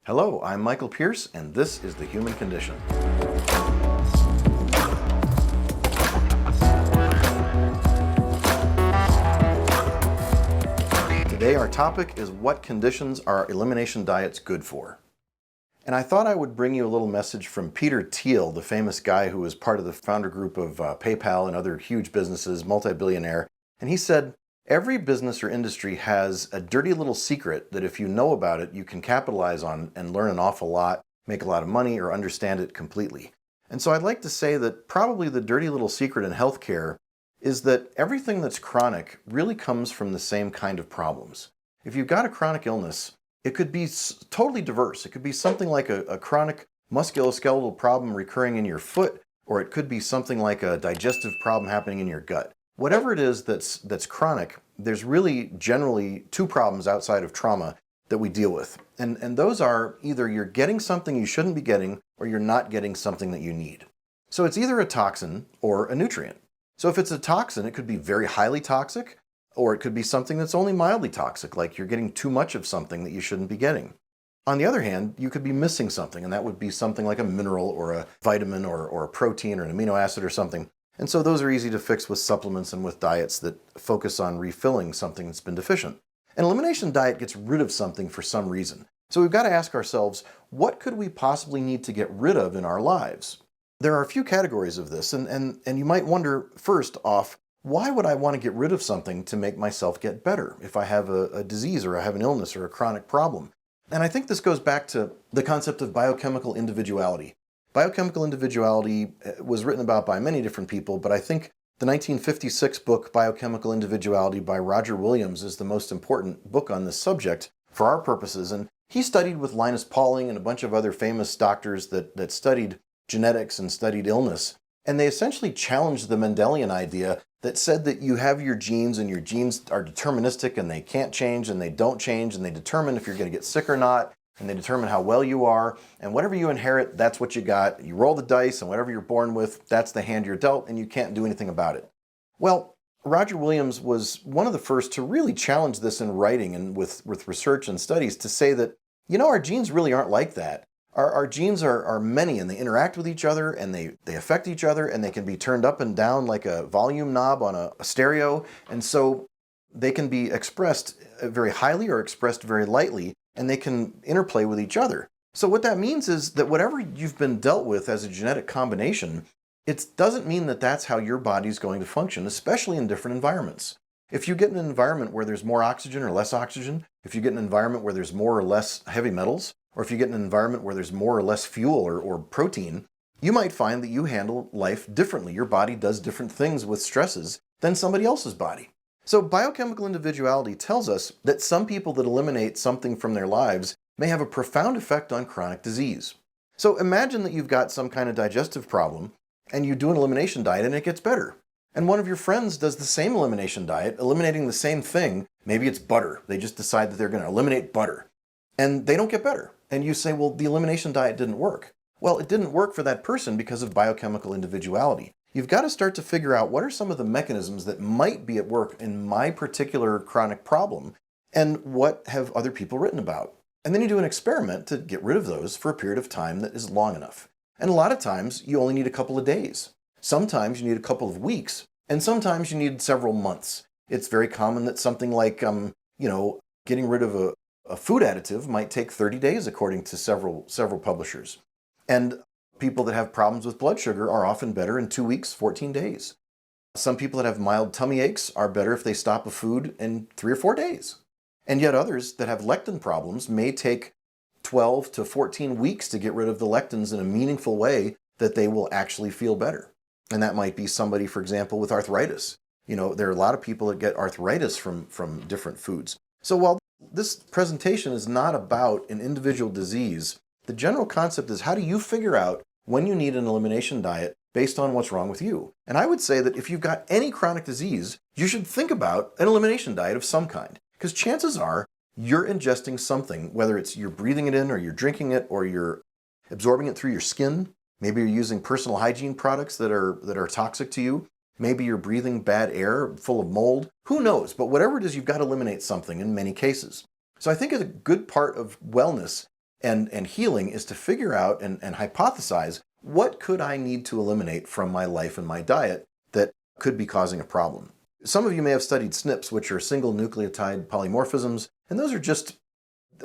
Hello, I'm Michael Pierce, and this is The Human Condition. Today our topic is what conditions are elimination diets good for? And I thought I would bring you a little message from Peter Thiel, the famous guy who was part of the founder group of PayPal and other huge businesses, multi-billionaire. And he said, every business or industry has a dirty little secret that if you know about it, you can capitalize on and learn an awful lot, make a lot of money, or understand it completely. And so I'd like to say that probably the dirty little secret in healthcare is that everything that's chronic really comes from the same kind of problems. If you've got a chronic illness, it could be totally diverse. It could be something like a chronic musculoskeletal problem recurring in your foot, or it could be something like a digestive problem happening in your gut. Whatever it is that's chronic, there's really generally two problems outside of trauma that we deal with. And those are either you're getting something you shouldn't be getting, or you're not getting something that you need. So it's either a toxin or a nutrient. So if it's a toxin, it could be very highly toxic, or it could be something that's only mildly toxic, like you're getting too much of something that you shouldn't be getting. On the other hand, you could be missing something, and that would be something like a mineral or a vitamin or a protein or an amino acid or something. And so those are easy to fix with supplements and with diets that focus on refilling something that's been deficient. An elimination diet gets rid of something for some reason. So we've got to ask ourselves, what could we possibly need to get rid of in our lives? There are a few categories of this, and you might wonder, first off, why would I want to get rid of something to make myself get better if I have a disease or I have an illness or a chronic problem? And I think this goes back to the concept of biochemical individuality. Biochemical individuality was written about by many different people, but I think the 1956 book Biochemical Individuality by Roger Williams is the most important book on this subject for our purposes. And he studied with Linus Pauling and a bunch of other famous doctors that studied genetics and studied illness. And they essentially challenged the Mendelian idea that said that you have your genes and your genes are deterministic and they can't change and they don't change and they determine if you're going to get sick or not. And they determine how well you are, and whatever you inherit, that's what you got. You roll the dice, and whatever you're born with, that's the hand you're dealt, and you can't do anything about it. Well, Roger Williams was one of the first to really challenge this in writing and with research and studies to say that, our genes really aren't like that. Our genes are many, and they interact with each other, and they affect each other, and they can be turned up and down like a volume knob on a stereo, and so they can be expressed very highly or expressed very lightly, and they can interplay with each other. So what that means is that whatever you've been dealt with as a genetic combination, it doesn't mean that that's how your body's going to function, especially in different environments. If you get in an environment where there's more oxygen or less oxygen, if you get in an environment where there's more or less heavy metals, or if you get in an environment where there's more or less fuel or protein, you might find that you handle life differently. Your body does different things with stresses than somebody else's body. So biochemical individuality tells us that some people that eliminate something from their lives may have a profound effect on chronic disease. So imagine that you've got some kind of digestive problem and you do an elimination diet and it gets better. And one of your friends does the same elimination diet, eliminating the same thing. Maybe it's butter. They just decide that they're going to eliminate butter. And they don't get better. And you say, well, the elimination diet didn't work. Well, it didn't work for that person because of biochemical individuality. You've got to start to figure out what are some of the mechanisms that might be at work in my particular chronic problem, and what have other people written about. And then you do an experiment to get rid of those for a period of time that is long enough. And a lot of times you only need a couple of days. Sometimes you need a couple of weeks, and sometimes you need several months. It's very common that something like, getting rid of a food additive might take 30 days according to several publishers. And people that have problems with blood sugar are often better in 2 weeks, 14 days. Some people that have mild tummy aches are better if they stop a food in 3 or 4 days. And yet others that have lectin problems may take 12 to 14 weeks to get rid of the lectins in a meaningful way that they will actually feel better. And that might be somebody, for example, with arthritis. There are a lot of people that get arthritis from different foods. So while this presentation is not about an individual disease, the general concept is how do you figure out when you need an elimination diet based on what's wrong with you. And I would say that if you've got any chronic disease, you should think about an elimination diet of some kind. Because chances are you're ingesting something, whether it's you're breathing it in or you're drinking it or you're absorbing it through your skin. Maybe you're using personal hygiene products that are toxic to you. Maybe you're breathing bad air full of mold. Who knows? But whatever it is, you've got to eliminate something in many cases. So I think a good part of wellness and healing is to figure out and hypothesize, what could I need to eliminate from my life and my diet that could be causing a problem? Some of you may have studied SNPs, which are single nucleotide polymorphisms, and those are just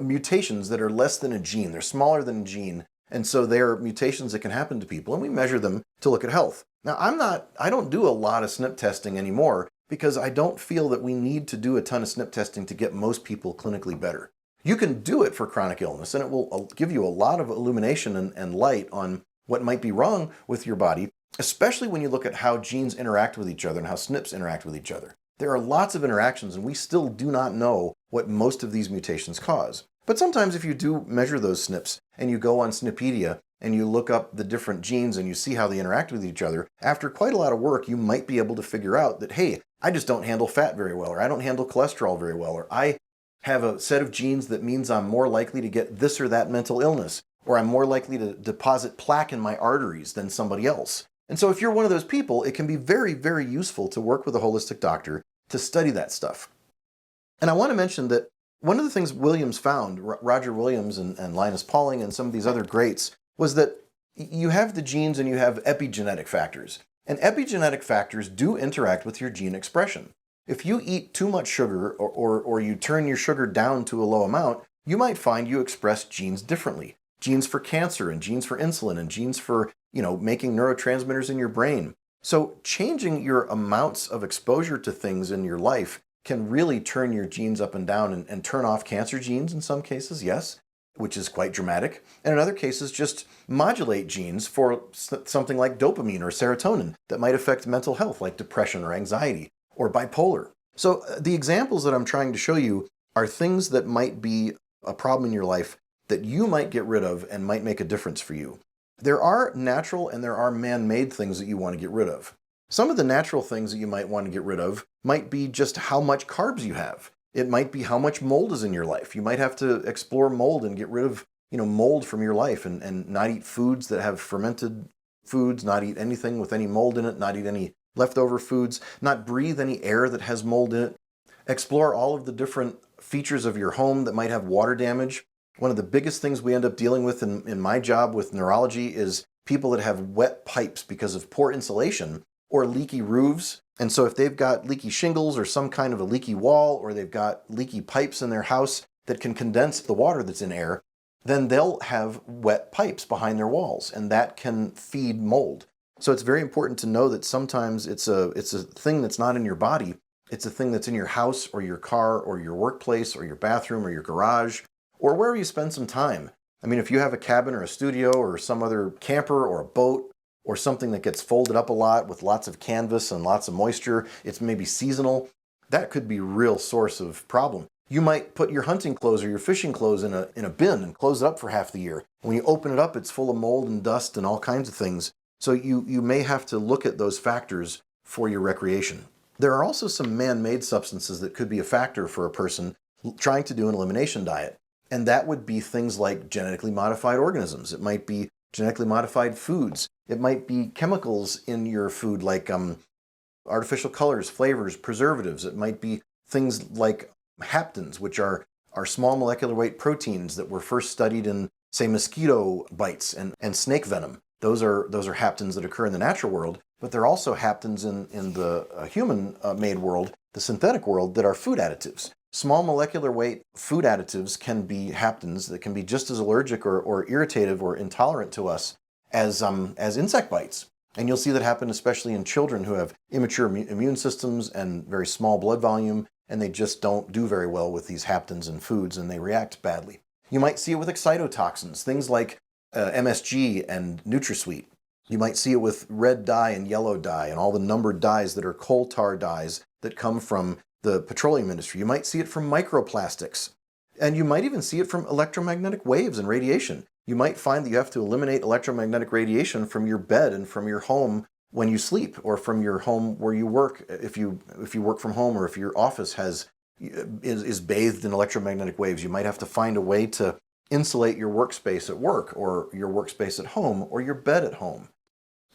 mutations that are less than a gene. They're smaller than a gene, and so they're mutations that can happen to people, and we measure them to look at health. Now, I don't do a lot of SNP testing anymore because I don't feel that we need to do a ton of SNP testing to get most people clinically better. You can do it for chronic illness, and it will give you a lot of illumination and light on what might be wrong with your body, especially when you look at how genes interact with each other and how SNPs interact with each other. There are lots of interactions, and we still do not know what most of these mutations cause. But sometimes if you do measure those SNPs and you go on SNPedia and you look up the different genes and you see how they interact with each other, after quite a lot of work, you might be able to figure out that, hey, I just don't handle fat very well, or I don't handle cholesterol very well, or I have a set of genes that means I'm more likely to get this or that mental illness, or I'm more likely to deposit plaque in my arteries than somebody else. And so if you're one of those people, it can be very, very useful to work with a holistic doctor to study that stuff. And I want to mention that one of the things Williams found, Roger Williams and Linus Pauling and some of these other greats, was that you have the genes and you have epigenetic factors. And epigenetic factors do interact with your gene expression. If you eat too much sugar or you turn your sugar down to a low amount, you might find you express genes differently. Genes for cancer and genes for insulin and genes for, making neurotransmitters in your brain. So changing your amounts of exposure to things in your life can really turn your genes up and down and turn off cancer genes in some cases, yes, which is quite dramatic. And in other cases, just modulate genes for something like dopamine or serotonin that might affect mental health, like depression or anxiety or bipolar. So the examples that I'm trying to show you are things that might be a problem in your life that you might get rid of and might make a difference for you. There are natural and there are man-made things that you want to get rid of. Some of the natural things that you might want to get rid of might be just how much carbs you have. It might be how much mold is in your life. You might have to explore mold and get rid of, mold from your life and not eat foods that have fermented foods, not eat anything with any mold in it, not eat any leftover foods, not breathe any air that has mold in it. Explore all of the different features of your home that might have water damage. One of the biggest things we end up dealing with in my job with neurology is people that have wet pipes because of poor insulation or leaky roofs. And so if they've got leaky shingles or some kind of a leaky wall, or they've got leaky pipes in their house that can condense the water that's in air, then they'll have wet pipes behind their walls, and that can feed mold. So it's very important to know that sometimes it's a thing that's not in your body. It's a thing that's in your house or your car or your workplace or your bathroom or your garage or wherever you spend some time. I mean, if you have a cabin or a studio or some other camper or a boat or something that gets folded up a lot with lots of canvas and lots of moisture, it's maybe seasonal, that could be a real source of problem. You might put your hunting clothes or your fishing clothes in a bin and close it up for half the year. When you open it up, it's full of mold and dust and all kinds of things. So you may have to look at those factors for your recreation. There are also some man-made substances that could be a factor for a person trying to do an elimination diet. And that would be things like genetically modified organisms. It might be genetically modified foods. It might be chemicals in your food like artificial colors, flavors, preservatives. It might be things like haptens, which are small molecular weight proteins that were first studied in, say, mosquito bites and snake venom. Those are haptens that occur in the natural world, but there are also haptens in the human-made world, the synthetic world, that are food additives. Small molecular weight food additives can be haptens that can be just as allergic or irritative or intolerant to us as insect bites. And you'll see that happen especially in children who have immature immune systems and very small blood volume, and they just don't do very well with these haptens in foods, and they react badly. You might see it with excitotoxins, things like MSG and NutraSweet. You might see it with red dye and yellow dye and all the numbered dyes that are coal tar dyes that come from the petroleum industry. You might see it from microplastics. And you might even see it from electromagnetic waves and radiation. You might find that you have to eliminate electromagnetic radiation from your bed and from your home when you sleep, or from your home where you work, if you work from home, or if your office is bathed in electromagnetic waves. You might have to find a way to insulate your workspace at work, or your workspace at home, or your bed at home.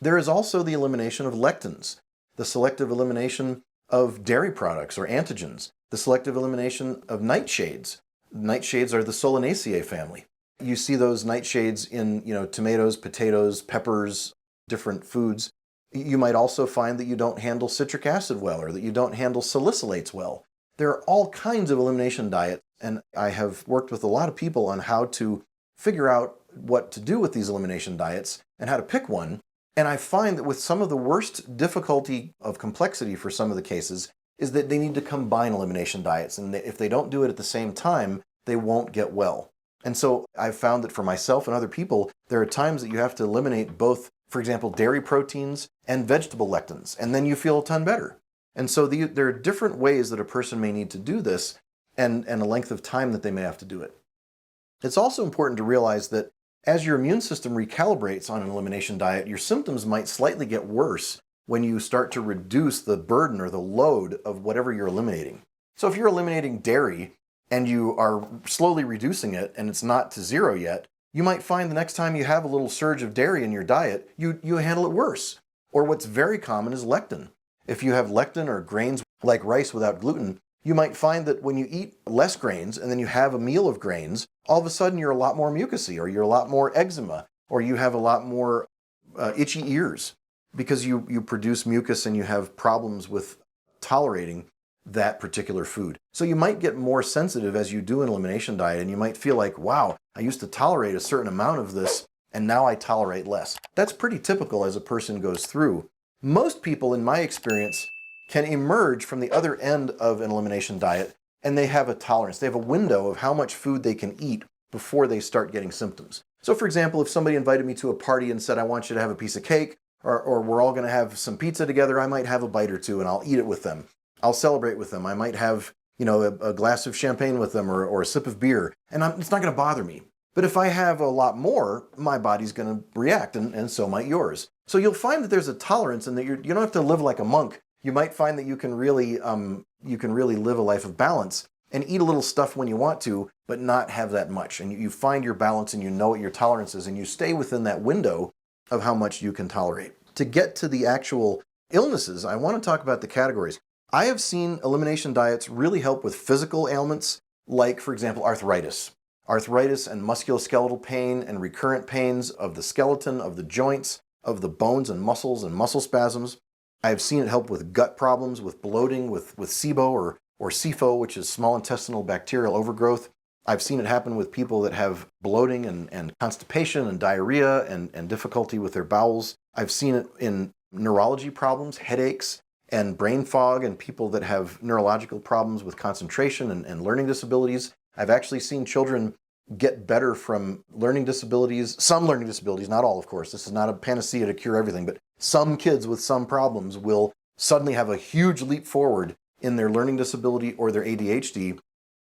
There is also the elimination of lectins, the selective elimination of dairy products or antigens, the selective elimination of nightshades. Nightshades are the Solanaceae family. You see those nightshades in, tomatoes, potatoes, peppers, different foods. You might also find that you don't handle citric acid well, or that you don't handle salicylates well. There are all kinds of elimination diets, and I have worked with a lot of people on how to figure out what to do with these elimination diets and how to pick one. And I find that with some of the worst difficulty of complexity for some of the cases is that they need to combine elimination diets. And if they don't do it at the same time, they won't get well. And so I've found that for myself and other people, there are times that you have to eliminate both, for example, dairy proteins and vegetable lectins, and then you feel a ton better. And so there are different ways that a person may need to do this, and a length of time that they may have to do it. It's also important to realize that as your immune system recalibrates on an elimination diet, your symptoms might slightly get worse when you start to reduce the burden or the load of whatever you're eliminating. So if you're eliminating dairy and you are slowly reducing it and it's not to zero yet, you might find the next time you have a little surge of dairy in your diet, you handle it worse. Or what's very common is lectin. If you have lectin or grains like rice without gluten, you might find that when you eat less grains and then you have a meal of grains, all of a sudden you're a lot more mucousy, or you're a lot more eczema, or you have a lot more itchy ears because you produce mucus and you have problems with tolerating that particular food. So you might get more sensitive as you do an elimination diet, and you might feel like, wow, I used to tolerate a certain amount of this and now I tolerate less. That's pretty typical as a person goes through. Most people, in my experience, can emerge from the other end of an elimination diet and they have a tolerance. They have a window of how much food they can eat before they start getting symptoms. So for example, if somebody invited me to a party and said, I want you to have a piece of cake, or we're all going to have some pizza together, I might have a bite or two and I'll eat it with them. I'll celebrate with them. I might have, a glass of champagne with them, or a sip of beer, and it's not going to bother me. But if I have a lot more, my body's going to react, and so might yours. So you'll find that there's a tolerance, and that you don't have to live like a monk. You might find that you can really live a life of balance and eat a little stuff when you want to, but not have that much. And you find your balance, and you know what your tolerance is, and you stay within that window of how much you can tolerate. To get to the actual illnesses, I want to talk about the categories. I have seen elimination diets really help with physical ailments, like, for example, arthritis. Arthritis and musculoskeletal pain and recurrent pains of the skeleton, of the joints, of the bones and muscle spasms. I have seen it help with gut problems, with bloating, with SIBO or SIFO, which is small intestinal bacterial overgrowth. I've seen it happen with people that have bloating and constipation and diarrhea and difficulty with their bowels. I've seen it in neurology problems, headaches, and brain fog, and people that have neurological problems with concentration and learning disabilities. I've actually seen children get better from learning disabilities, some learning disabilities, not all, of course. This is not a panacea to cure everything, but some kids with some problems will suddenly have a huge leap forward in their learning disability or their ADHD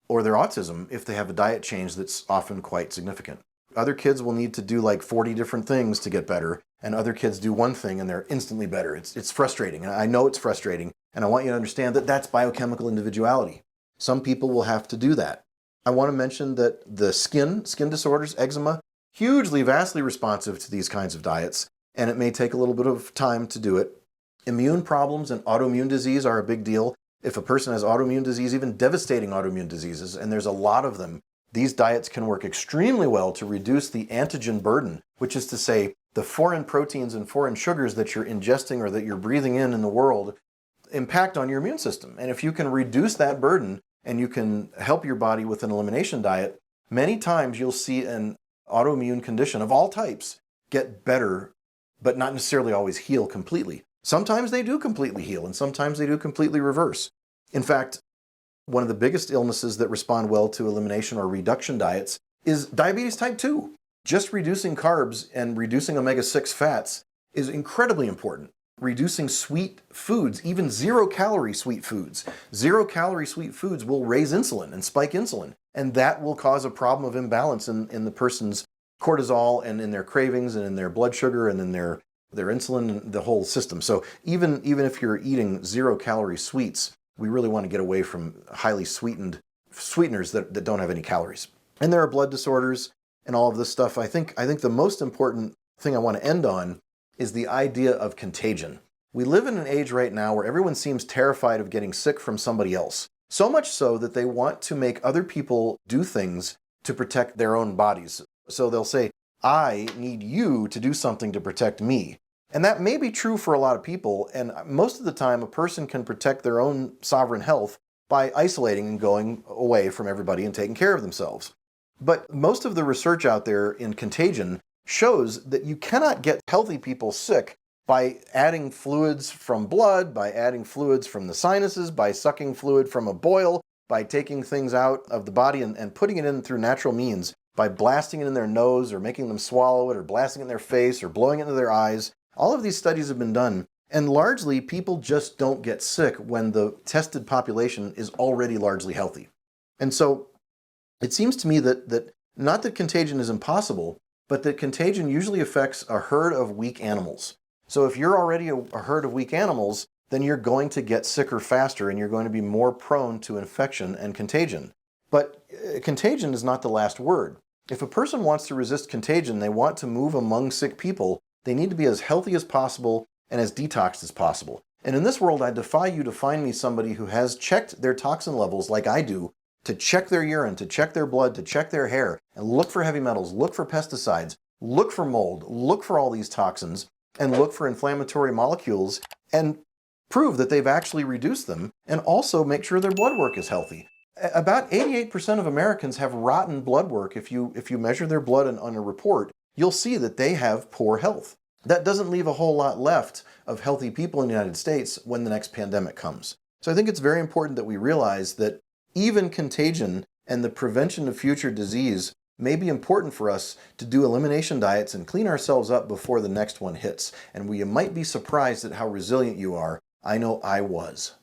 or their autism if they have a diet change that's often quite significant. Other kids will need to do like 40 different things to get better, and other kids do one thing and they're instantly better. It's frustrating, and I know it's frustrating, and I want you to understand that that's biochemical individuality. Some people will have to do that. I want to mention that the skin disorders, eczema, vastly responsive to these kinds of diets, and it may take a little bit of time to do it. Immune problems and autoimmune disease are a big deal. If a person has autoimmune disease, even devastating autoimmune diseases, and there's a lot of them, these diets can work extremely well to reduce the antigen burden, which is to say the foreign proteins and foreign sugars that you're ingesting or that you're breathing in the world impact on your immune system. And if you can reduce that burden and you can help your body with an elimination diet, many times you'll see an autoimmune condition of all types get better, but not necessarily always heal completely. Sometimes they do completely heal, and sometimes they do completely reverse. In fact, one of the biggest illnesses that respond well to elimination or reduction diets is diabetes type 2. Just reducing carbs and reducing omega-6 fats is incredibly important. Reducing sweet foods, even zero-calorie sweet foods. Zero-calorie sweet foods will raise insulin and spike insulin, and that will cause a problem of imbalance in the person's cortisol and in their cravings and in their blood sugar and in their insulin and the whole system. So even if you're eating zero-calorie sweets, we really want to get away from highly sweetened sweeteners that don't have any calories. And there are blood disorders and all of this stuff. I think the most important thing I want to end on is the idea of contagion. We live in an age right now where everyone seems terrified of getting sick from somebody else. So much so that they want to make other people do things to protect their own bodies. So they'll say, I need you to do something to protect me. And that may be true for a lot of people, and most of the time a person can protect their own sovereign health by isolating and going away from everybody and taking care of themselves. But most of the research out there in contagion shows that you cannot get healthy people sick by adding fluids from blood, by adding fluids from the sinuses, by sucking fluid from a boil, by taking things out of the body and putting it in through natural means, by blasting it in their nose or making them swallow it or blasting it in their face or blowing it into their eyes. All of these studies have been done, and largely people just don't get sick when the tested population is already largely healthy. And so it seems to me that not that contagion is impossible, but that contagion usually affects a herd of weak animals. So if you're already a herd of weak animals, then you're going to get sicker faster and you're going to be more prone to infection and contagion. But contagion is not the last word. If a person wants to resist contagion, they want to move among sick people, they need to be as healthy as possible and as detoxed as possible. And in this world, I defy you to find me somebody who has checked their toxin levels like I do, to check their urine, to check their blood, to check their hair, and look for heavy metals, look for pesticides, look for mold, look for all these toxins, and look for inflammatory molecules, and prove that they've actually reduced them, and also make sure their blood work is healthy. About 88% of Americans have rotten blood work. If you measure their blood on a report, you'll see that they have poor health. That doesn't leave a whole lot left of healthy people in the United States when the next pandemic comes. So I think it's very important that we realize that even contagion and the prevention of future disease may be important for us to do elimination diets and clean ourselves up before the next one hits. And we might be surprised at how resilient you are. I know I was.